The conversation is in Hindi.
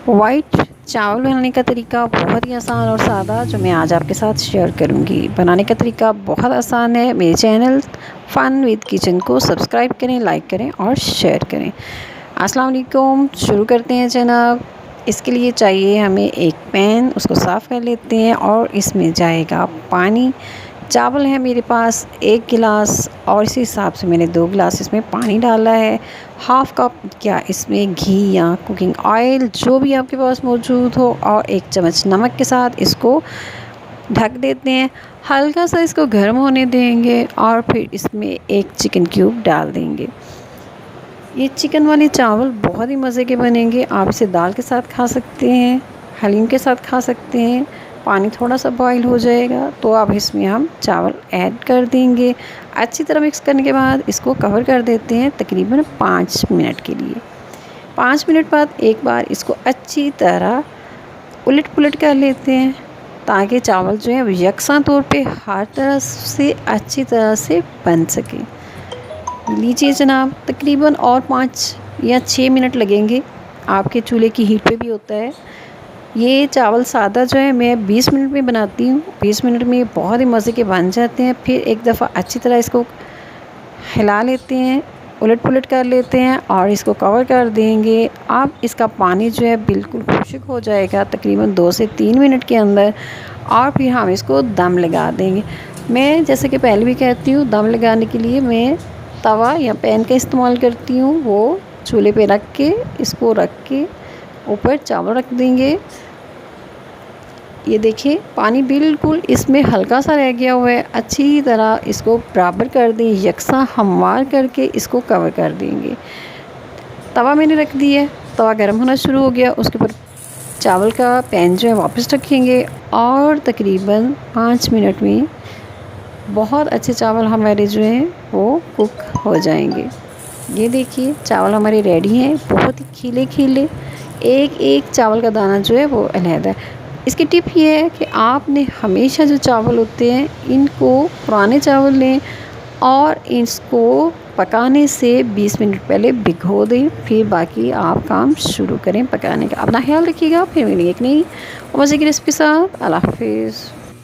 वाइट चावल बनाने का तरीका बहुत ही आसान और सादा जो मैं आज आपके साथ शेयर करूंगी। बनाने का तरीका बहुत आसान है। मेरे चैनल फ़न विद किचन को सब्सक्राइब करें, लाइक करें और शेयर करें। अस्सलाम वालेकुम। शुरू करते हैं जनाब। इसके लिए चाहिए हमें एक पैन, उसको साफ़ कर लेते हैं और इसमें जाएगा पानी। चावल है मेरे पास 1 गिलास और इसी हिसाब से मैंने 2 गिलास इसमें पानी डाला है। हाफ़ कप क्या इसमें घी या कुकिंग ऑयल जो भी आपके पास मौजूद हो और 1 चम्मच नमक के साथ इसको ढक देते हैं। हल्का सा इसको गर्म होने देंगे और फिर इसमें 1 चिकन क्यूब डाल देंगे। ये चिकन वाले चावल बहुत ही मज़े के बनेंगे। आप इसे दाल के साथ खा सकते हैं, हलीम के साथ खा सकते हैं। पानी थोड़ा सा बॉईल हो जाएगा तो अब इसमें हम चावल ऐड कर देंगे। अच्छी तरह मिक्स करने के बाद इसको कवर कर देते हैं तकरीबन 5 मिनट के लिए। 5 मिनट बाद एक बार इसको अच्छी तरह उलट पुलट कर लेते हैं ताकि चावल जो है यकसां तौर पे हर तरह से अच्छी तरह से बन सके। लीजिए जनाब, तकरीबन और 5 या 6 मिनट लगेंगे। आपके चूल्हे की हीट पे भी होता है। ये चावल सादा जो है मैं 20 मिनट में बनाती हूँ। 20 मिनट में बहुत ही मज़े के बन जाते हैं। फिर एक दफ़ा अच्छी तरह इसको हिला लेते हैं, उलट पुलट कर लेते हैं और इसको कवर कर देंगे। अब इसका पानी जो है बिल्कुल खुश्क हो जाएगा तकरीबन 2 से 3 मिनट के अंदर और फिर हम इसको दम लगा देंगे। मैं जैसे कि पहले भी कहती हूँ, दम लगाने के लिए मैं तवा या पैन का इस्तेमाल करती हूँ। वो चूल्हे पे रख के इसको रख के ऊपर चावल रख देंगे। ये देखिए पानी बिल्कुल इसमें हल्का सा रह गया हुआ है। अच्छी तरह इसको बराबर कर दें, यकसा हमवार करके इसको कवर कर देंगे। तवा मैंने रख दिया है, तवा गर्म होना शुरू हो गया। उसके ऊपर चावल का पैन जो है वापस रखेंगे और तकरीबन 5 मिनट में बहुत अच्छे चावल हमारे जो हैं वो कुक हो जाएंगे। ये देखिए चावल हमारे रेडी हैं, बहुत ही खिले खिले। एक एक चावल का दाना जो है वो अलहदा है। इसकी टिप ये है कि आपने हमेशा जो चावल होते हैं इनको पुराने चावल लें और इसको पकाने से 20 मिनट पहले भिगो दें, फिर बाकी आप काम शुरू करें पकाने का। अपना ख्याल रखिएगा। फिर मिलेंगे एक नई मज़े की रेसिपी के साथ। अल्लाह हाफ़िज़।